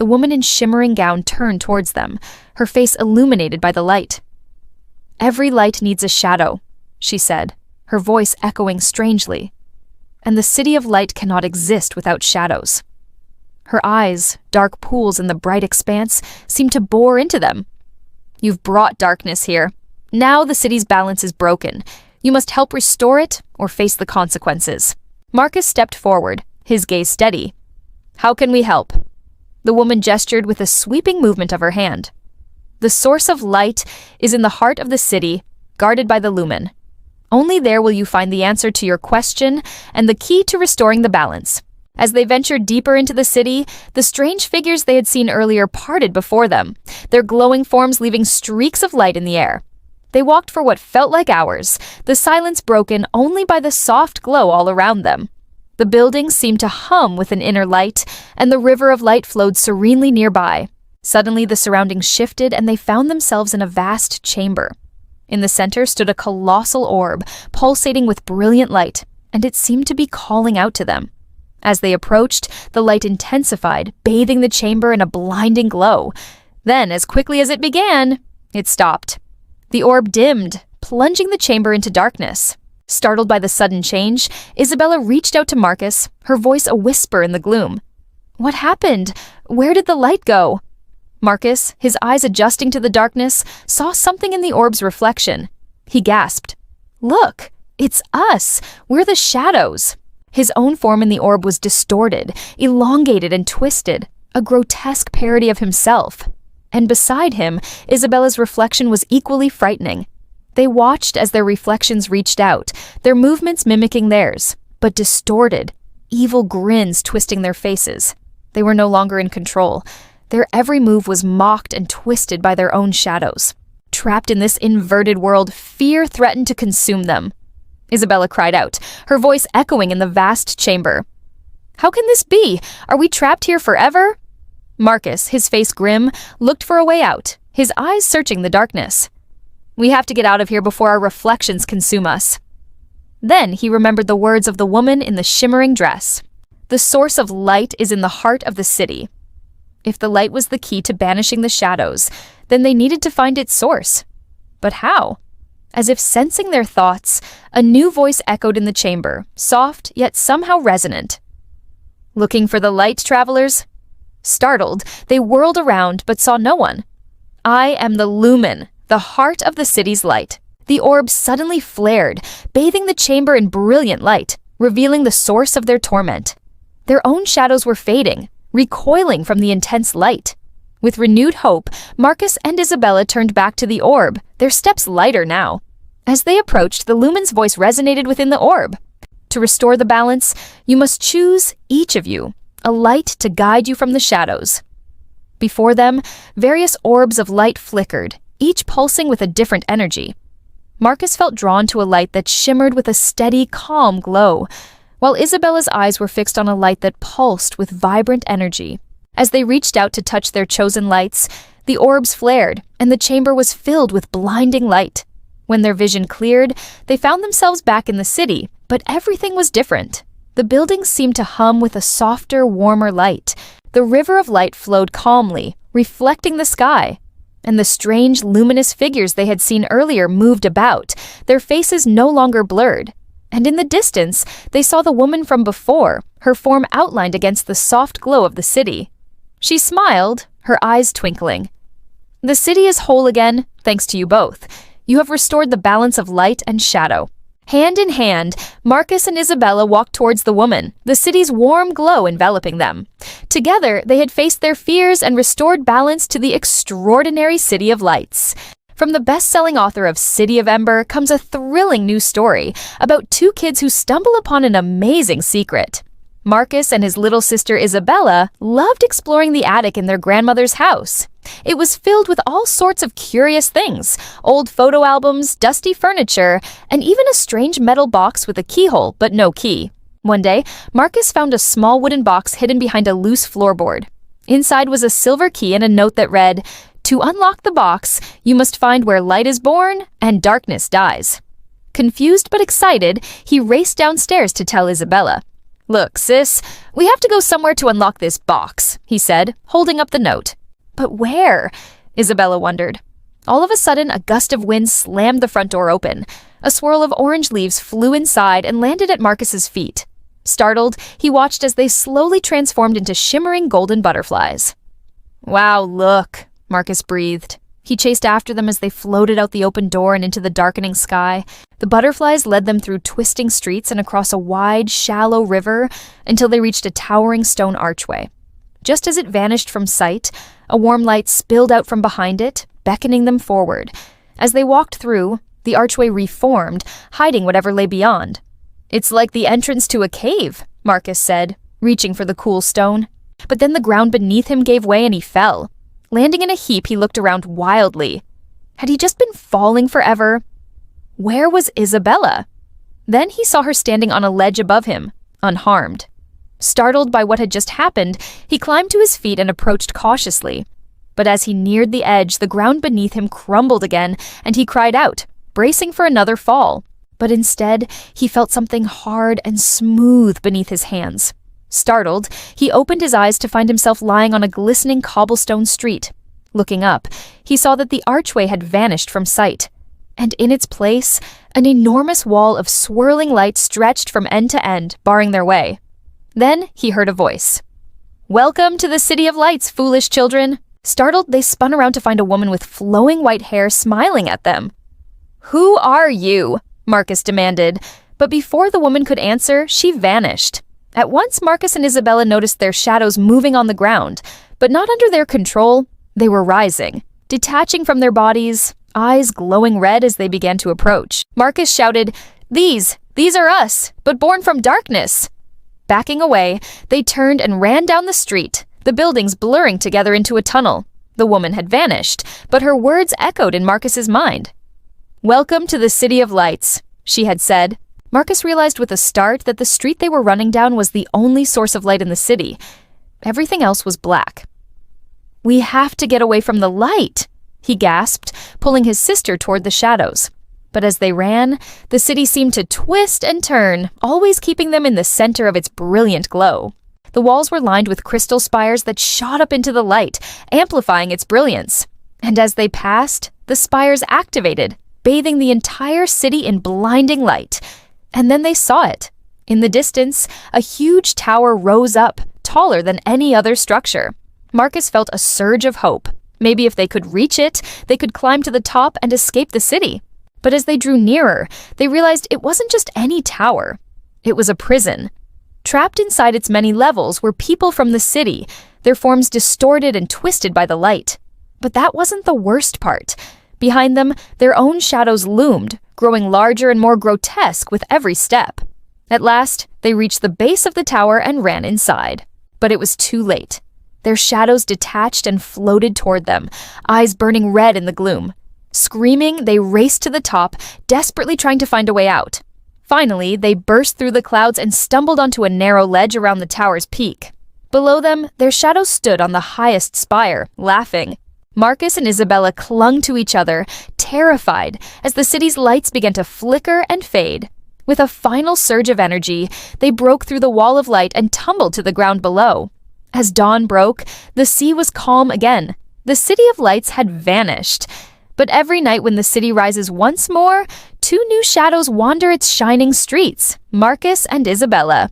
the woman in shimmering gown turned towards them, her face illuminated by the light. "Every light needs a shadow," she said, her voice echoing strangely. "And the city of light cannot exist without shadows." Her eyes, dark pools in the bright expanse, seemed to bore into them. "You've brought darkness here. Now the city's balance is broken. You must help restore it or face the consequences." Marcus stepped forward, his gaze steady. "How can we help?" The woman gestured with a sweeping movement of her hand. "The source of light is in the heart of the city, guarded by the lumen. Only there will you find the answer to your question and the key to restoring the balance." As they ventured deeper into the city, the strange figures they had seen earlier parted before them, their glowing forms leaving streaks of light in the air. They walked for what felt like hours, the silence broken only by the soft glow all around them. The buildings seemed to hum with an inner light, and the river of light flowed serenely nearby. Suddenly, the surroundings shifted, and they found themselves in a vast chamber. In the center stood a colossal orb, pulsating with brilliant light, and it seemed to be calling out to them. As they approached, the light intensified, bathing the chamber in a blinding glow. Then, as quickly as it began, it stopped. The orb dimmed, plunging the chamber into darkness. Startled by the sudden change, Isabella reached out to Marcus, her voice a whisper in the gloom. "What happened? Where did the light go?" Marcus, his eyes adjusting to the darkness, saw something in the orb's reflection. He gasped. "Look, it's us! We're the shadows!" His own form in the orb was distorted, elongated and twisted, a grotesque parody of himself. And beside him, Isabella's reflection was equally frightening. They watched as their reflections reached out, their movements mimicking theirs, but distorted, evil grins twisting their faces. They were no longer in control. Their every move was mocked and twisted by their own shadows. Trapped in this inverted world, fear threatened to consume them. Isabella cried out, her voice echoing in the vast chamber. "How can this be? Are we trapped here forever?" Marcus, his face grim, looked for a way out, his eyes searching the darkness. "We have to get out of here before our reflections consume us." Then he remembered the words of the woman in the shimmering dress. "The source of light is in the heart of the city." If the light was the key to banishing the shadows, then they needed to find its source. But how? As if sensing their thoughts, a new voice echoed in the chamber, soft yet somehow resonant. "Looking for the light, travelers?" Startled, they whirled around but saw no one. "I am the lumen, the heart of the city's light." The orb suddenly flared, bathing the chamber in brilliant light, revealing the source of their torment. Their own shadows were fading, recoiling from the intense light. With renewed hope, Marcus and Isabella turned back to the orb, their steps lighter now. As they approached, the lumen's voice resonated within the orb. "To restore the balance, you must choose, each of you, a light to guide you from the shadows." Before them, various orbs of light flickered, each pulsing with a different energy. Marcus felt drawn to a light that shimmered with a steady, calm glow, while Isabella's eyes were fixed on a light that pulsed with vibrant energy. As they reached out to touch their chosen lights, the orbs flared, and the chamber was filled with blinding light. When their vision cleared, they found themselves back in the city, but everything was different. The buildings seemed to hum with a softer, warmer light. The river of light flowed calmly, reflecting the sky. And the strange, luminous figures they had seen earlier moved about, their faces no longer blurred. And in the distance, they saw the woman from before, her form outlined against the soft glow of the city. She smiled, her eyes twinkling. "The city is whole again, thanks to you both. You have restored the balance of light and shadow." Hand in hand, Marcus and Isabella walked towards the woman, the city's warm glow enveloping them. Together, they had faced their fears and restored balance to the extraordinary City of Lights. From the best-selling author of City of Ember comes a thrilling new story about two kids who stumble upon an amazing secret. Marcus and his little sister Isabella loved exploring the attic in their grandmother's house. It was filled with all sorts of curious things, old photo albums, dusty furniture, and even a strange metal box with a keyhole but no key. One day, Marcus found a small wooden box hidden behind a loose floorboard. Inside was a silver key and a note that read, "To unlock the box, you must find where light is born and darkness dies." Confused but excited, he raced downstairs to tell Isabella. "Look, sis, we have to go somewhere to unlock this box," he said, holding up the note. "But where?" Isabella wondered. All of a sudden, a gust of wind slammed the front door open. A swirl of orange leaves flew inside and landed at Marcus's feet. Startled, he watched as they slowly transformed into shimmering golden butterflies. "Wow, look," Marcus breathed. He chased after them as they floated out the open door and into the darkening sky. The butterflies led them through twisting streets and across a wide, shallow river until they reached a towering stone archway. Just as it vanished from sight, a warm light spilled out from behind it, beckoning them forward. As they walked through, the archway reformed, hiding whatever lay beyond. "It's like the entrance to a cave," Marcus said, reaching for the cool stone. But then the ground beneath him gave way and he fell. Landing in a heap, he looked around wildly. Had he just been falling forever? Where was Isabella? Then he saw her standing on a ledge above him, unharmed. Startled by what had just happened, he climbed to his feet and approached cautiously. But as he neared the edge, the ground beneath him crumbled again, and he cried out, bracing for another fall. But instead, he felt something hard and smooth beneath his hands. Startled, he opened his eyes to find himself lying on a glistening cobblestone street. Looking up, he saw that the archway had vanished from sight, and in its place, an enormous wall of swirling light stretched from end to end, barring their way. Then he heard a voice. "Welcome to the City of Lights, foolish children." Startled, they spun around to find a woman with flowing white hair smiling at them. "Who are you?" Marcus demanded, but before the woman could answer, she vanished. At once, Marcus and Isabella noticed their shadows moving on the ground, but not under their control. They were rising, detaching from their bodies, eyes glowing red as they began to approach. Marcus shouted, These are us, but born from darkness." Backing away, they turned and ran down the street, the buildings blurring together into a tunnel. The woman had vanished, but her words echoed in Marcus's mind. "Welcome to the City of Lights," she had said. Marcus realized with a start that the street they were running down was the only source of light in the city. Everything else was black. "We have to get away from the light," he gasped, pulling his sister toward the shadows. But as they ran, the city seemed to twist and turn, always keeping them in the center of its brilliant glow. The walls were lined with crystal spires that shot up into the light, amplifying its brilliance. And as they passed, the spires activated, bathing the entire city in blinding light. And then they saw it. In the distance, a huge tower rose up, taller than any other structure. Marcus felt a surge of hope. Maybe if they could reach it, they could climb to the top and escape the city. But as they drew nearer, they realized it wasn't just any tower. It was a prison. Trapped inside its many levels were people from the city, their forms distorted and twisted by the light. But that wasn't the worst part. Behind them, their own shadows loomed, growing larger and more grotesque with every step. At last, they reached the base of the tower and ran inside. But it was too late. Their shadows detached and floated toward them, eyes burning red in the gloom. Screaming, they raced to the top, desperately trying to find a way out. Finally, they burst through the clouds and stumbled onto a narrow ledge around the tower's peak. Below them, their shadows stood on the highest spire, laughing. Marcus and Isabella clung to each other, terrified, as the city's lights began to flicker and fade. With a final surge of energy, they broke through the wall of light and tumbled to the ground below. As dawn broke, the sea was calm again. The City of Lights had vanished. But every night when the city rises once more, two new shadows wander its shining streets, Marcus and Isabella.